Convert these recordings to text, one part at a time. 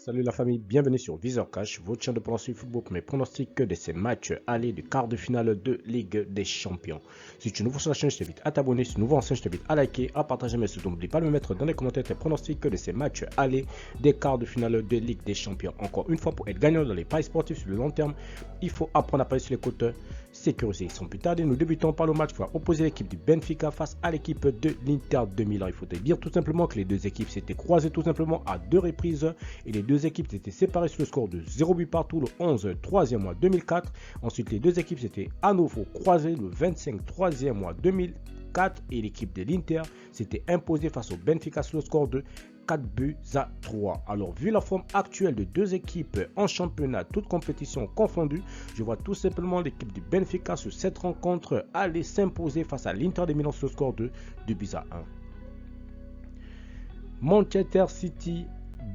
Salut la famille, bienvenue sur Viseur Cash, votre chaîne de pronostic football pour mes pronostics de ces matchs allés du quart de finale de Ligue des Champions. Si tu es nouveau sur la chaîne, je t'invite à t'abonner. Si tu es nouveau en chaîne, je t'invite à liker, à partager, mais surtout n'oublie pas de me mettre dans les commentaires tes pronostics de ces matchs allés des quarts de finale de Ligue des Champions. Encore une fois, pour être gagnant dans les paris sportifs sur le long terme, il faut apprendre à parier sur les côtes sécurisées. Sans plus tarder, nous débutons par le match qui va opposer l'équipe du Benfica face à l'équipe de l'Inter de Milan. Il faut te dire tout simplement que les deux équipes s'étaient croisées tout simplement à deux reprises et les deux équipes s'étaient séparées sur le score de 0 but partout le 11 3e mois 2004. Ensuite, les deux équipes s'étaient à nouveau croisées le 25 3e mois 2004 et l'équipe de l'Inter s'était imposée face au Benfica sur le score de 4 buts à 3. Alors, vu la forme actuelle de deux équipes en championnat, toutes compétitions confondues, je vois tout simplement l'équipe du Benfica sur cette rencontre aller s'imposer face à l'Inter de Milan sur le score de 2 buts à 1. Manchester City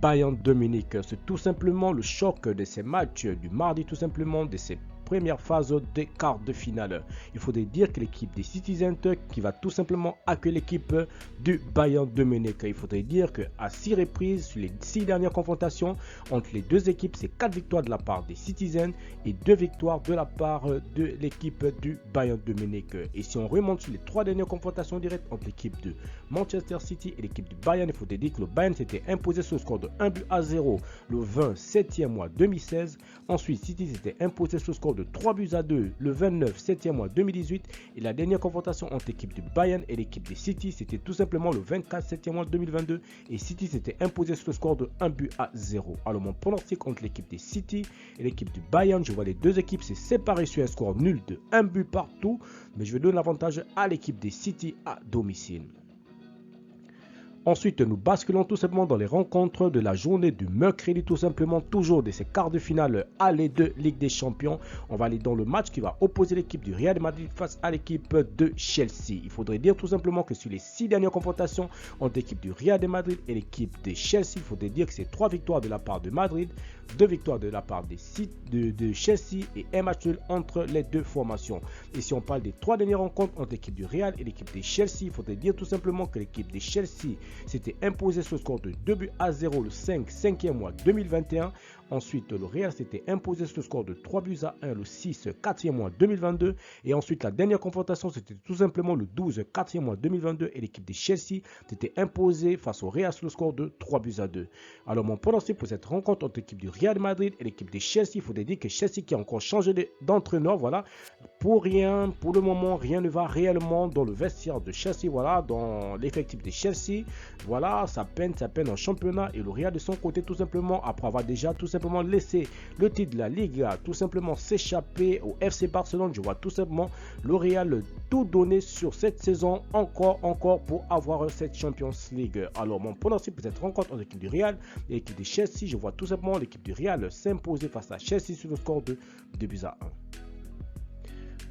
Bayern de Munich, c'est tout simplement le choc de ces matchs du mardi, tout simplement de ces première phase des quarts de finale. Il faudrait dire que l'équipe des Citizens qui va tout simplement accueillir l'équipe du Bayern de Munich. Il faudrait dire qu'à 6 reprises sur les 6 dernières confrontations entre les deux équipes, c'est 4 victoires de la part des Citizens et 2 victoires de la part de l'équipe du Bayern de Munich. Et si on remonte sur les 3 dernières confrontations directes entre l'équipe de Manchester City et l'équipe du Bayern, il faudrait dire que le Bayern s'était imposé sur le score de 1 but à 0 le 27e mois 2016. Ensuite, City s'était imposé sur le score de 3 buts à 2 le 29 7e mois 2018 et la dernière confrontation entre l'équipe du Bayern et l'équipe de City c'était tout simplement le 24 7e mois 2022 et City s'était imposé sur le score de 1 but à 0. Alors mon pronostic entre l'équipe de City et l'équipe du Bayern, je vois les deux équipes se séparer sur un score nul de 1 but partout, mais je vais donner l'avantage à l'équipe de City à domicile. Ensuite, nous basculons tout simplement dans les rencontres de la journée du mercredi, tout simplement toujours de ces quarts de finale aller de Ligue des Champions. On va aller dans le match qui va opposer l'équipe du Real de Madrid face à l'équipe de Chelsea. Il faudrait dire tout simplement que sur les 6 dernières confrontations entre l'équipe du Real de Madrid et l'équipe de Chelsea, il faudrait dire que c'est 3 victoires de la part de Madrid, 2 victoires de la part de Chelsea et un match nul entre les deux formations. Et si on parle des 3 dernières rencontres entre l'équipe du Real et l'équipe de Chelsea, il faudrait dire tout simplement que l'équipe de Chelsea s'était imposé sur le score de 2 buts à 0 le 5e mois 2021. Ensuite, le Real s'était imposé sur le score de 3 buts à 1 le 4e mois 2022. Et ensuite, la dernière confrontation, c'était tout simplement le 4e mois 2022. Et l'équipe de Chelsea s'était imposée face au Real sur le score de 3 buts à 2. Alors, mon pronostic pour cette rencontre entre l'équipe du Real de Madrid et l'équipe de Chelsea, il faudrait dire que Chelsea qui a encore changé d'entraîneur, voilà. Pour le moment, rien ne va réellement dans le vestiaire de Chelsea, voilà, dans l'effectif de Chelsea. Voilà, ça peine en championnat. Et le Real de son côté, tout simplement, après avoir déjà tout simplement laissé le titre de la Liga tout simplement s'échapper au FC Barcelone, je vois tout simplement le Real tout donner sur cette saison encore pour avoir cette Champions League. Alors mon pronostic pour cette rencontre entre l'équipe du Real et l'équipe de Chelsea, je vois tout simplement l'équipe du Real s'imposer face à Chelsea sur le score de 2 buts à 1.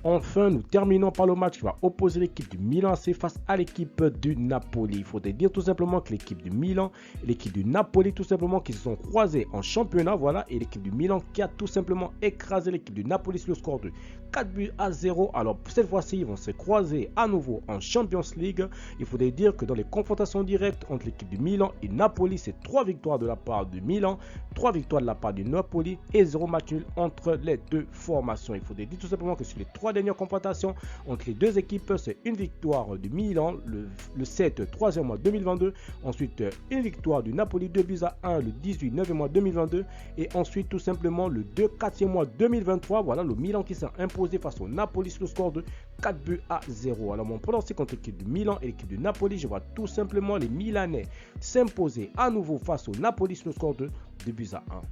Enfin, nous terminons par le match qui va opposer l'équipe du Milan AC face à l'équipe du Napoli. Il faudrait dire tout simplement que l'équipe du Milan et l'équipe du Napoli, tout simplement, qui se sont croisés en championnat, voilà, et l'équipe du Milan qui a tout simplement écrasé l'équipe du Napoli sur le score de 4 buts à 0. Alors, cette fois-ci, ils vont se croiser à nouveau en Champions League. Il faudrait dire que dans les confrontations directes entre l'équipe du Milan et Napoli, c'est 3 victoires de la part du Milan, 3 victoires de la part du Napoli et 0 match nul entre les deux formations. Il faudrait dire tout simplement que sur les 3 dernières confrontations entre les deux équipes, c'est une victoire du Milan le 7 3e mois 2022, ensuite une victoire du Napoli 2 buts à 1 le 18 9e mois 2022 et ensuite tout simplement le 2 4e mois 2023. Voilà le Milan qui s'est imposé face au Napoli sur le score de 4 buts à 0. Alors mon pronostic contre l'équipe du Milan et l'équipe du Napoli, je vois tout simplement les Milanais s'imposer à nouveau face au Napoli sur le score de 2 buts à 1.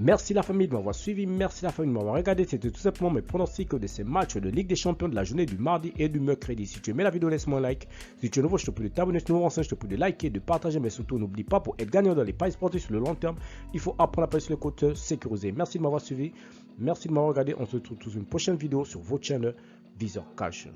Merci la famille de m'avoir suivi, merci la famille de m'avoir regardé. C'était tout simplement mes pronostics de ces matchs de Ligue des Champions de la journée du mardi et du mercredi. Si tu aimais la vidéo, laisse-moi un like. Si tu es nouveau, je te prie de t'abonner. Si tu es nouveau, je te prie de liker, de partager, mais surtout n'oublie pas, pour être gagnant dans les paris sportifs sur le long terme, il faut apprendre à parier sur les côtes sécurisées. Merci de m'avoir suivi, merci de m'avoir regardé. On se retrouve dans une prochaine vidéo sur votre chaîne Viseur Cash.